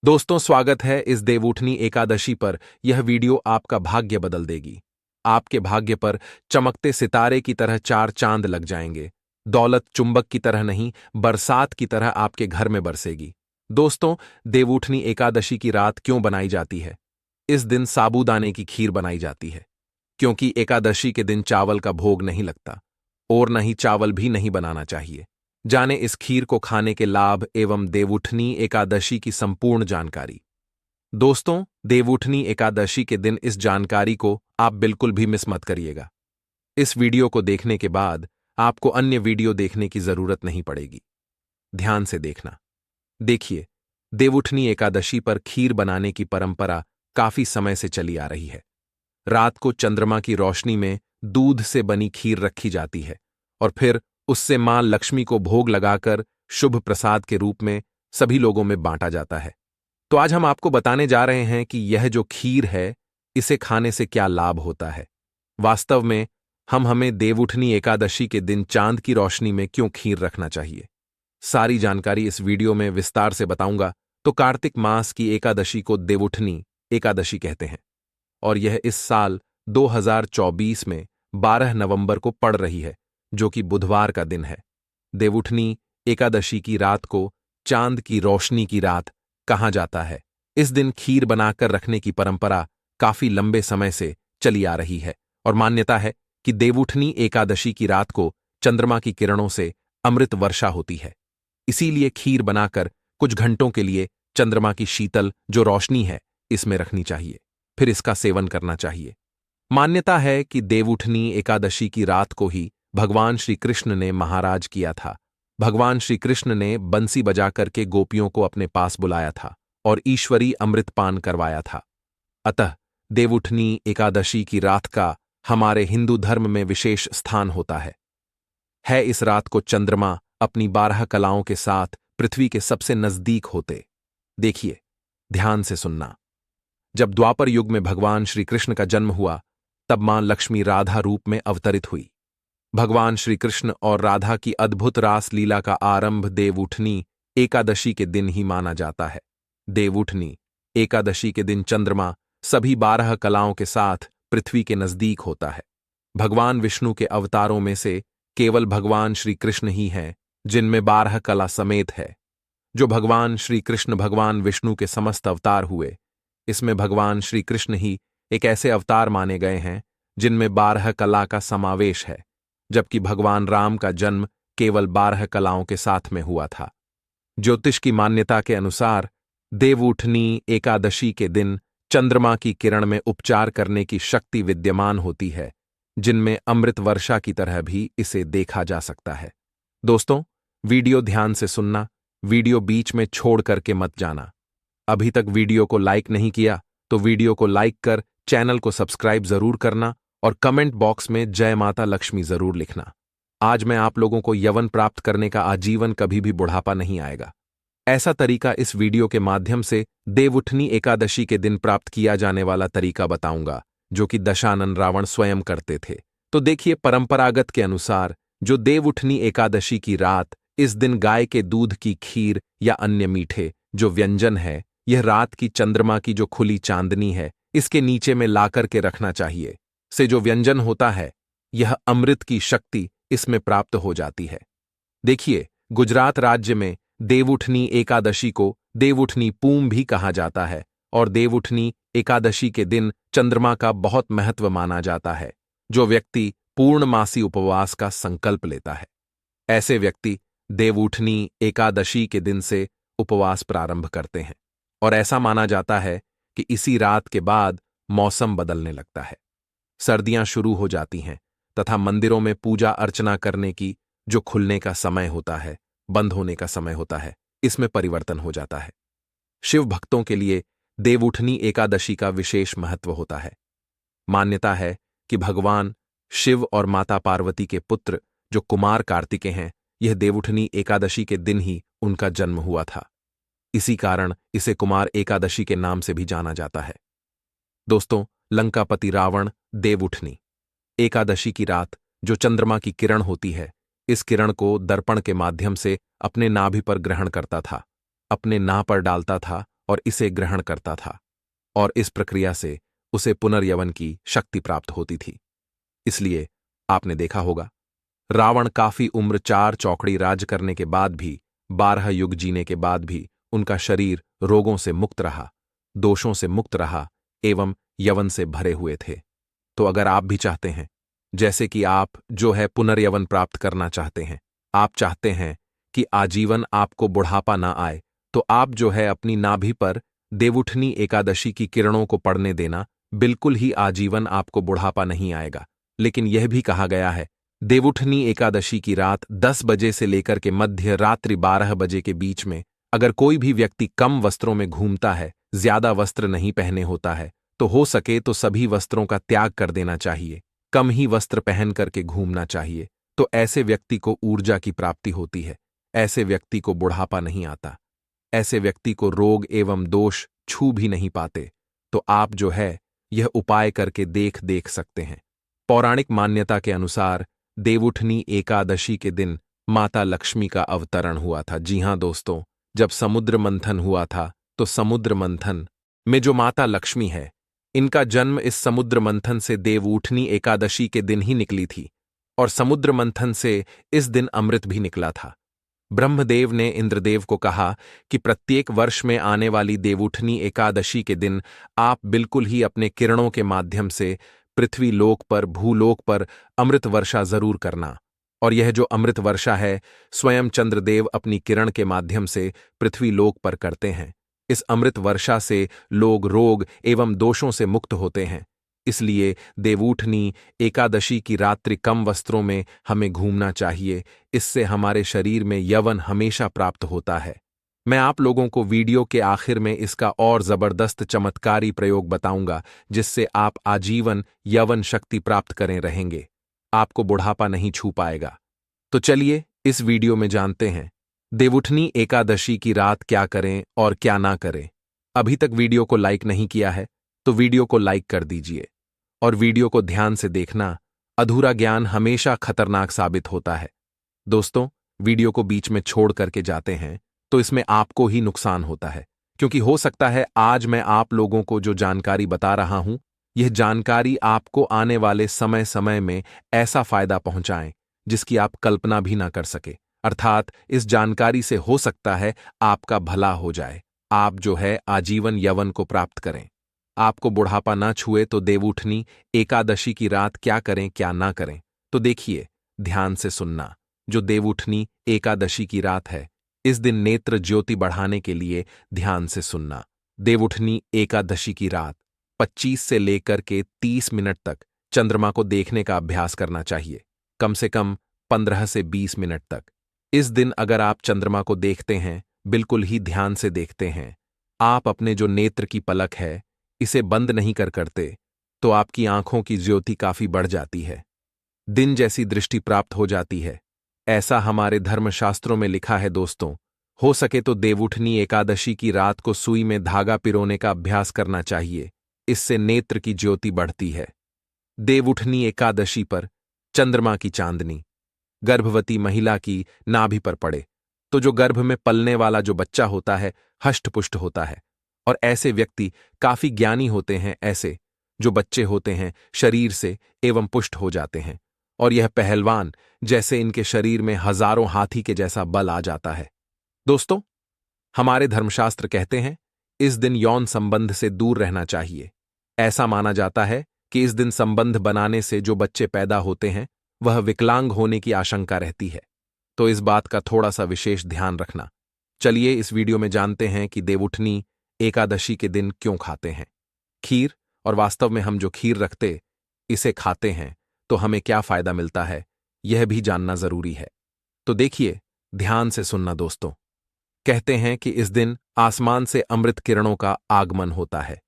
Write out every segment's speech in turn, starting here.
दोस्तों, स्वागत है इस देवउठनी एकादशी पर। यह वीडियो आपका भाग्य बदल देगी। आपके भाग्य पर चमकते सितारे की तरह चार चांद लग जाएंगे। दौलत चुंबक की तरह नहीं, बरसात की तरह आपके घर में बरसेगी। दोस्तों, देवउठनी एकादशी की रात क्यों बनाई जाती है? इस दिन साबूदाने की खीर बनाई जाती है, क्योंकि एकादशी के दिन चावल का भोग नहीं लगता और न ही चावल भी नहीं बनाना चाहिए। जाने इस खीर को खाने के लाभ एवं देवउठनी एकादशी की संपूर्ण जानकारी। दोस्तों, देवउठनी एकादशी के दिन इस जानकारी को आप बिल्कुल भी मिस मत करिएगा। इस वीडियो को देखने के बाद आपको अन्य वीडियो देखने की जरूरत नहीं पड़ेगी। ध्यान से देखना। देखिए, देवउठनी एकादशी पर खीर बनाने की परंपरा काफी समय से चली आ रही है। रात को चंद्रमा की रोशनी में दूध से बनी खीर रखी जाती है और फिर उससे मां लक्ष्मी को भोग लगाकर शुभ प्रसाद के रूप में सभी लोगों में बांटा जाता है। तो आज हम आपको बताने जा रहे हैं कि यह जो खीर है, इसे खाने से क्या लाभ होता है। वास्तव में हमें देवउठनी एकादशी के दिन चांद की रोशनी में क्यों खीर रखना चाहिए, सारी जानकारी इस वीडियो में विस्तार से बताऊंगा। तो कार्तिक मास की एकादशी को देवउठनी एकादशी कहते हैं और यह इस साल 2024 में 12 नवंबर को पड़ रही है, जो कि बुधवार का दिन है। देवउठनी एकादशी की रात को चांद की रोशनी की रात कहा जाता है। इस दिन खीर बनाकर रखने की परंपरा काफी लंबे समय से चली आ रही है और मान्यता है कि देवउठनी एकादशी की रात को चंद्रमा की किरणों से अमृत वर्षा होती है। इसीलिए खीर बनाकर कुछ घंटों के लिए चंद्रमा की शीतल जो रोशनी है इसमें रखनी चाहिए, फिर इसका सेवन करना चाहिए। मान्यता है कि देवउठनी एकादशी की रात को ही भगवान श्री कृष्ण ने महाराज किया था। भगवान श्री कृष्ण ने बंसी बजा करके गोपियों को अपने पास बुलाया था और ईश्वरी अमृतपान करवाया था। अतः देवउठनी एकादशी की रात का हमारे हिंदू धर्म में विशेष स्थान होता है। इस रात को चंद्रमा अपनी 12 कलाओं के साथ पृथ्वी के सबसे नजदीक होते। देखिए, ध्यान से सुनना। जब द्वापर युग में भगवान श्री कृष्ण का जन्म हुआ, तब मां लक्ष्मी राधा रूप में अवतरित हुई। भगवान श्री कृष्ण और राधा की अद्भुत रास लीला का आरंभ देवउठनी एकादशी के दिन ही माना जाता है। देवउठनी एकादशी के दिन चंद्रमा सभी 12 कलाओं के साथ पृथ्वी के नजदीक होता है। भगवान विष्णु के अवतारों में से केवल भगवान श्री कृष्ण ही हैं जिनमें 12 कला समेत है। जो भगवान श्री कृष्ण भगवान विष्णु के समस्त अवतार हुए, इसमें भगवान श्री कृष्ण ही एक ऐसे अवतार माने गए हैं जिनमें 12 कला का समावेश है, जबकि भगवान राम का जन्म केवल 12 कलाओं के साथ में हुआ था। ज्योतिष की मान्यता के अनुसार देवउठनी एकादशी के दिन चंद्रमा की किरण में उपचार करने की शक्ति विद्यमान होती है, जिनमें अमृत वर्षा की तरह भी इसे देखा जा सकता है। दोस्तों, वीडियो ध्यान से सुनना, वीडियो बीच में छोड़ करके मत जाना। अभी तक वीडियो को लाइक नहीं किया तो वीडियो को लाइक कर चैनल को सब्सक्राइब जरूर करना और कमेंट बॉक्स में जय माता लक्ष्मी जरूर लिखना। आज मैं आप लोगों को यवन प्राप्त करने का आजीवन कभी भी बुढ़ापा नहीं आएगा, ऐसा तरीका इस वीडियो के माध्यम से देवउठनी एकादशी के दिन प्राप्त किया जाने वाला तरीका बताऊंगा, जो कि दशानन रावण स्वयं करते थे। तो देखिए, परंपरागत के अनुसार जो देवउठनी एकादशी की रात, इस दिन गाय के दूध की खीर या अन्य मीठे जो व्यंजन है, यह रात की चंद्रमा की जो खुली चांदनी है इसके नीचे में लाकर के रखना चाहिए। से जो व्यंजन होता है, यह अमृत की शक्ति इसमें प्राप्त हो जाती है। देखिए, गुजरात राज्य में देवउठनी एकादशी को देवउठनी पूम भी कहा जाता है और देवउठनी एकादशी के दिन चंद्रमा का बहुत महत्व माना जाता है। जो व्यक्ति पूर्णमासी उपवास का संकल्प लेता है, ऐसे व्यक्ति देवउठनी एकादशी के दिन से उपवास प्रारंभ करते हैं और ऐसा माना जाता है कि इसी रात के बाद मौसम बदलने लगता है, सर्दियां शुरू हो जाती हैं तथा मंदिरों में पूजा अर्चना करने की जो खुलने का समय होता है, बंद होने का समय होता है, इसमें परिवर्तन हो जाता है। शिव भक्तों के लिए देवउठनी एकादशी का विशेष महत्व होता है। मान्यता है कि भगवान शिव और माता पार्वती के पुत्र जो कुमार कार्तिकेय हैं, यह देवउठनी एकादशी के दिन ही उनका जन्म हुआ था। इसी कारण इसे कुमार एकादशी के नाम से भी जाना जाता है। दोस्तों, लंकापति रावण देवउठनी एकादशी की रात जो चंद्रमा की किरण होती है, इस किरण को दर्पण के माध्यम से अपने नाभि पर ग्रहण करता था, अपने नाभ पर डालता था और इसे ग्रहण करता था, और इस प्रक्रिया से उसे पुनर्यवन की शक्ति प्राप्त होती थी। इसलिए आपने देखा होगा, रावण काफी उम्र 4 चौकड़ी राज करने के बाद भी, 12 युग जीने के बाद भी उनका शरीर रोगों से मुक्त रहा, दोषों से मुक्त रहा एवं यवन से भरे हुए थे। तो अगर आप भी चाहते हैं, जैसे कि आप जो है पुनर्यवन प्राप्त करना चाहते हैं, आप चाहते हैं कि आजीवन आपको बुढ़ापा ना आए, तो आप जो है अपनी नाभि पर देवउठनी एकादशी की किरणों को पड़ने देना, बिल्कुल ही आजीवन आपको बुढ़ापा नहीं आएगा। लेकिन यह भी कहा गया है, देवउठनी एकादशी की रात 10 बजे से लेकर के मध्य रात्रि 12 बजे के बीच में अगर कोई भी व्यक्ति कम वस्त्रों में घूमता है, ज्यादा वस्त्र नहीं पहने होता है, तो हो सके तो सभी वस्त्रों का त्याग कर देना चाहिए, कम ही वस्त्र पहन करके घूमना चाहिए। तो ऐसे व्यक्ति को ऊर्जा की प्राप्ति होती है, ऐसे व्यक्ति को बुढ़ापा नहीं आता, ऐसे व्यक्ति को रोग एवं दोष छू भी नहीं पाते। तो आप जो है यह उपाय करके देख सकते हैं। पौराणिक मान्यता के अनुसार देवउठनी एकादशी के दिन माता लक्ष्मी का अवतरण हुआ था। जी हां दोस्तों, जब समुद्र मंथन हुआ था, तो समुद्र मंथन में जो माता लक्ष्मी है, इनका जन्म इस समुद्र मंथन से देवउठनी एकादशी के दिन ही निकली थी, और समुद्र मंथन से इस दिन अमृत भी निकला था। ब्रह्मदेव ने इंद्रदेव को कहा कि प्रत्येक वर्ष में आने वाली देवउठनी एकादशी के दिन आप बिल्कुल ही अपने किरणों के माध्यम से पृथ्वी लोक पर, भूलोक पर अमृत वर्षा जरूर करना। और यह जो अमृत वर्षा है, स्वयं चंद्रदेव अपनी किरण के माध्यम से पृथ्वी लोक पर करते हैं। इस अमृत वर्षा से लोग रोग एवं दोषों से मुक्त होते हैं। इसलिए देवउठनी एकादशी की रात्रि कम वस्त्रों में हमें घूमना चाहिए, इससे हमारे शरीर में यवन हमेशा प्राप्त होता है। मैं आप लोगों को वीडियो के आखिर में इसका और जबरदस्त चमत्कारी प्रयोग बताऊंगा, जिससे आप आजीवन यवन शक्ति प्राप्त करें रहेंगे, आपको बुढ़ापा नहीं छू पाएगा। तो चलिए इस वीडियो में जानते हैं देवउठनी एकादशी की रात क्या करें और क्या ना करें। अभी तक वीडियो को लाइक नहीं किया है तो वीडियो को लाइक कर दीजिए, और वीडियो को ध्यान से देखना, अधूरा ज्ञान हमेशा खतरनाक साबित होता है। दोस्तों, वीडियो को बीच में छोड़ करके जाते हैं तो इसमें आपको ही नुकसान होता है, क्योंकि हो सकता है आज मैं आप लोगों को जो जानकारी बता रहा हूं, यह जानकारी आपको आने वाले समय में ऐसा फायदा पहुंचाएं जिसकी आप कल्पना भी ना कर सके। अर्थात इस जानकारी से हो सकता है आपका भला हो जाए, आप जो है आजीवन यवन को प्राप्त करें, आपको बुढ़ापा ना छुए। तो देवउठनी एकादशी की रात क्या करें क्या ना करें, तो देखिए, ध्यान से सुनना। जो देवउठनी एकादशी की रात है, इस दिन नेत्र ज्योति बढ़ाने के लिए ध्यान से सुनना। देवउठनी एकादशी की रात 25 से लेकर के 30 मिनट तक चंद्रमा को देखने का अभ्यास करना चाहिए, कम से कम 15 से 20 मिनट तक। इस दिन अगर आप चंद्रमा को देखते हैं, बिल्कुल ही ध्यान से देखते हैं, आप अपने जो नेत्र की पलक है इसे बंद नहीं करते, तो आपकी आंखों की ज्योति काफी बढ़ जाती है, दिन जैसी दृष्टि प्राप्त हो जाती है। ऐसा हमारे धर्मशास्त्रों में लिखा है दोस्तों। हो सके तो देवउठनी एकादशी की रात को सुई में धागा पिरोने का अभ्यास करना चाहिए, इससे नेत्र की ज्योति बढ़ती है। देवउठनी एकादशी पर चंद्रमा की चांदनी गर्भवती महिला की नाभि पर पड़े तो जो गर्भ में पलने वाला जो बच्चा होता है हष्टपुष्ट होता है, और ऐसे व्यक्ति काफी ज्ञानी होते हैं। ऐसे जो बच्चे होते हैं शरीर से एवं पुष्ट हो जाते हैं, और यह पहलवान जैसे इनके शरीर में हजारों हाथी के जैसा बल आ जाता है। दोस्तों, हमारे धर्मशास्त्र कहते हैं इस दिन यौन संबंध से दूर रहना चाहिए। ऐसा माना जाता है कि इस दिन संबंध बनाने से जो बच्चे पैदा होते हैं वह विकलांग होने की आशंका रहती है, तो इस बात का थोड़ा सा विशेष ध्यान रखना। चलिए इस वीडियो में जानते हैं कि देवउठनी एकादशी के दिन क्यों खाते हैं खीर, और वास्तव में हम जो खीर रखते इसे खाते हैं तो हमें क्या फायदा मिलता है, यह भी जानना जरूरी है। तो देखिए, ध्यान से सुनना दोस्तों। कहते हैं कि इस दिन आसमान से अमृत किरणों का आगमन होता है।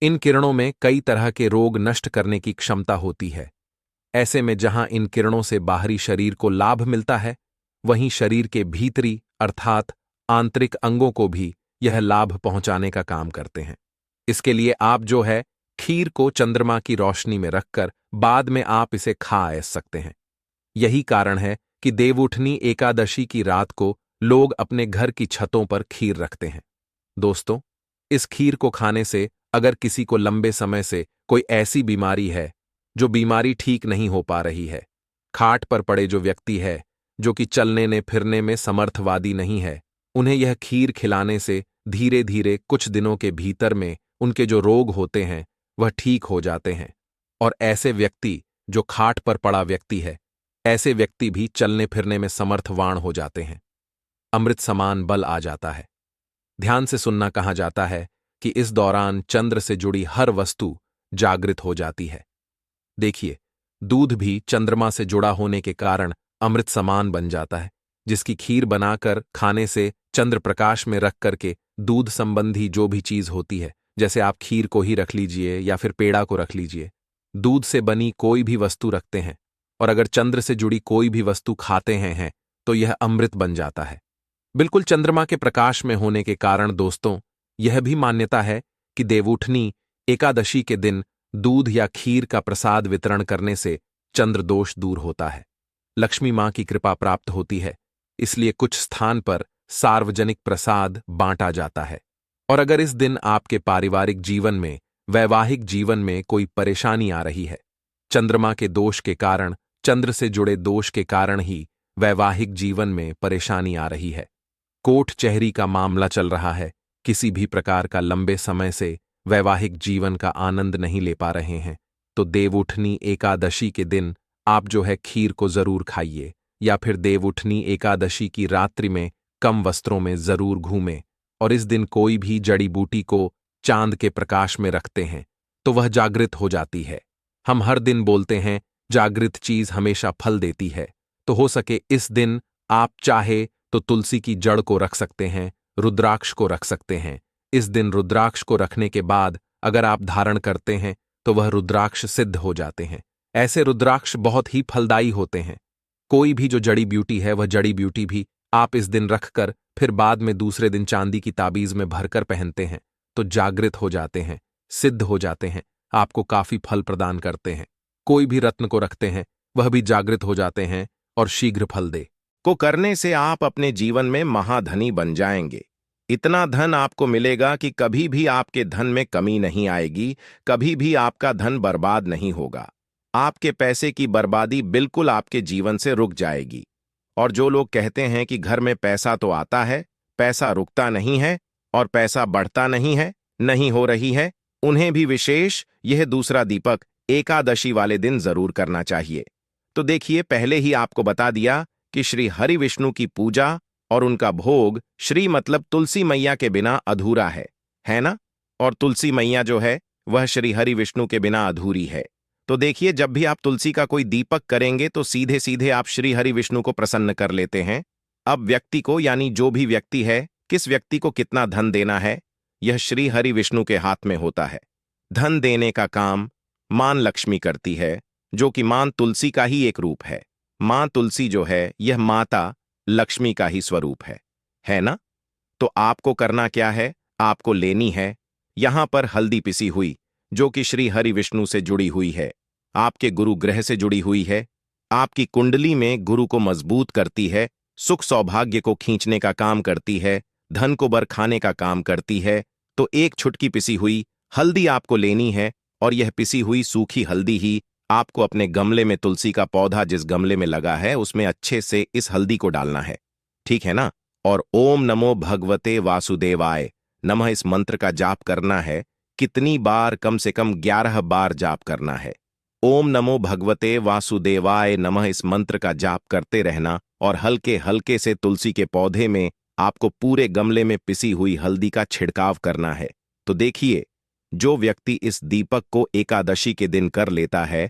इन किरणों में कई तरह के रोग नष्ट करने की क्षमता होती है। ऐसे में जहां इन किरणों से बाहरी शरीर को लाभ मिलता है, वहीं शरीर के भीतरी अर्थात आंतरिक अंगों को भी यह लाभ पहुंचाने का काम करते हैं। इसके लिए आप जो है खीर को चंद्रमा की रोशनी में रखकर बाद में आप इसे खा सकते हैं। यही कारण है कि देवउठनी एकादशी की रात को लोग अपने घर की छतों पर खीर रखते हैं। दोस्तों, इस खीर को खाने से अगर किसी को लंबे समय से कोई ऐसी बीमारी है जो बीमारी ठीक नहीं हो पा रही है, खाट पर पड़े जो व्यक्ति है जो कि चलने ने फिरने में समर्थवादी नहीं है, उन्हें यह खीर खिलाने से धीरे धीरे कुछ दिनों के भीतर में उनके जो रोग होते हैं वह ठीक हो जाते हैं। और ऐसे व्यक्ति जो खाट पर पड़ा व्यक्ति है, ऐसे व्यक्ति भी चलने फिरने में समर्थवान हो जाते हैं। अमृत समान बल आ जाता है। ध्यान से सुनना। कहा जाता है कि इस दौरान चंद्र से जुड़ी हर वस्तु जागृत हो जाती है। देखिए, दूध भी चंद्रमा से जुड़ा होने के कारण अमृत समान बन जाता है, जिसकी खीर बनाकर खाने से चंद्र प्रकाश में रख करके दूध संबंधी जो भी चीज होती है, जैसे आप खीर को ही रख लीजिए या फिर पेड़ा को रख लीजिए, दूध से बनी कोई भी वस्तु रखते हैं और अगर चंद्र से जुड़ी कोई भी वस्तु खाते हैं तो यह अमृत बन जाता है। बिल्कुल चंद्रमा के प्रकाश में होने के कारण दोस्तों, यह भी मान्यता है कि देवउठनी एकादशी के दिन दूध या खीर का प्रसाद वितरण करने से चंद्र दोष दूर होता है, लक्ष्मी मां की कृपा प्राप्त होती है। इसलिए कुछ स्थान पर सार्वजनिक प्रसाद बांटा जाता है। और अगर इस दिन आपके पारिवारिक जीवन में, वैवाहिक जीवन में कोई परेशानी आ रही है, चंद्रमा के दोष के कारण, चंद्र से जुड़े दोष के कारण ही वैवाहिक जीवन में परेशानी आ रही है, कोर्ट चहरी का मामला चल रहा है, किसी भी प्रकार का लंबे समय से वैवाहिक जीवन का आनंद नहीं ले पा रहे हैं, तो देवउठनी एकादशी के दिन आप जो है खीर को जरूर खाइए, या फिर देवउठनी एकादशी की रात्रि में कम वस्त्रों में जरूर घूमें। और इस दिन कोई भी जड़ी बूटी को चांद के प्रकाश में रखते हैं तो वह जागृत हो जाती है। हम हर दिन बोलते हैं जागृत चीज हमेशा फल देती है, तो हो सके इस दिन आप चाहे तो तुलसी की जड़ को रख सकते हैं, रुद्राक्ष को रख सकते हैं। इस दिन रुद्राक्ष को रखने के बाद अगर आप धारण करते हैं तो वह रुद्राक्ष सिद्ध हो जाते हैं। ऐसे रुद्राक्ष बहुत ही फलदायी होते हैं। कोई भी जो जड़ी ब्यूटी है वह जड़ी ब्यूटी भी आप इस दिन रखकर फिर बाद में दूसरे दिन चांदी की ताबीज में भरकर पहनते हैं तो जागृत हो जाते हैं, सिद्ध हो जाते हैं, आपको काफी फल प्रदान करते हैं। कोई भी रत्न को रखते हैं वह भी जागृत हो जाते हैं और शीघ्र फल दे को करने से आप अपने जीवन में महाधनी बन जाएंगे। इतना धन आपको मिलेगा कि कभी भी आपके धन में कमी नहीं आएगी, कभी भी आपका धन बर्बाद नहीं होगा। आपके पैसे की बर्बादी बिल्कुल आपके जीवन से रुक जाएगी। और जो लोग कहते हैं कि घर में पैसा तो आता है, पैसा रुकता नहीं है और पैसा बढ़ता नहीं हो रही है, उन्हें भी विशेष यह दूसरा दीपक एकादशी वाले दिन जरूर करना चाहिए। तो देखिए, पहले ही आपको बता दिया कि श्री हरि विष्णु की पूजा और उनका भोग श्री मतलब तुलसी मैया के बिना अधूरा है ना? और तुलसी मैया जो है वह श्री हरि विष्णु के बिना अधूरी है। तो देखिए, जब भी आप तुलसी का कोई दीपक करेंगे तो सीधे सीधे आप श्री हरि विष्णु को प्रसन्न कर लेते हैं। अब व्यक्ति को, यानी जो भी व्यक्ति है, किस व्यक्ति को कितना धन देना है, यह श्री हरि विष्णु के हाथ में होता है। धन देने का काम मां लक्ष्मी करती है, जो कि मां तुलसी का ही एक रूप है। मां तुलसी जो है यह माता लक्ष्मी का ही स्वरूप है ना? तो आपको करना क्या है, आपको लेनी है यहां पर हल्दी पिसी हुई, जो कि श्री हरि विष्णु से जुड़ी हुई है, आपके गुरु ग्रह से जुड़ी हुई है, आपकी कुंडली में गुरु को मजबूत करती है, सुख सौभाग्य को खींचने का काम करती है, धन को बरखाने का काम करती है। तो एक छुटकी पिसी हुई हल्दी आपको लेनी है और यह पिसी हुई सूखी हल्दी ही आपको अपने गमले में, तुलसी का पौधा जिस गमले में लगा है उसमें अच्छे से इस हल्दी को डालना है, ठीक है ना? और ओम नमो भगवते वासुदेवाय नमः इस मंत्र का जाप करना है। कितनी बार? कम से कम 11 बार जाप करना है। ओम नमो भगवते वासुदेवाय नमः इस मंत्र का जाप करते रहना और हल्के हल्के से तुलसी के पौधे में आपको पूरे गमले में पिसी हुई हल्दी का छिड़काव करना है। तो देखिए, जो व्यक्ति इस दीपक को एकादशी के दिन कर लेता है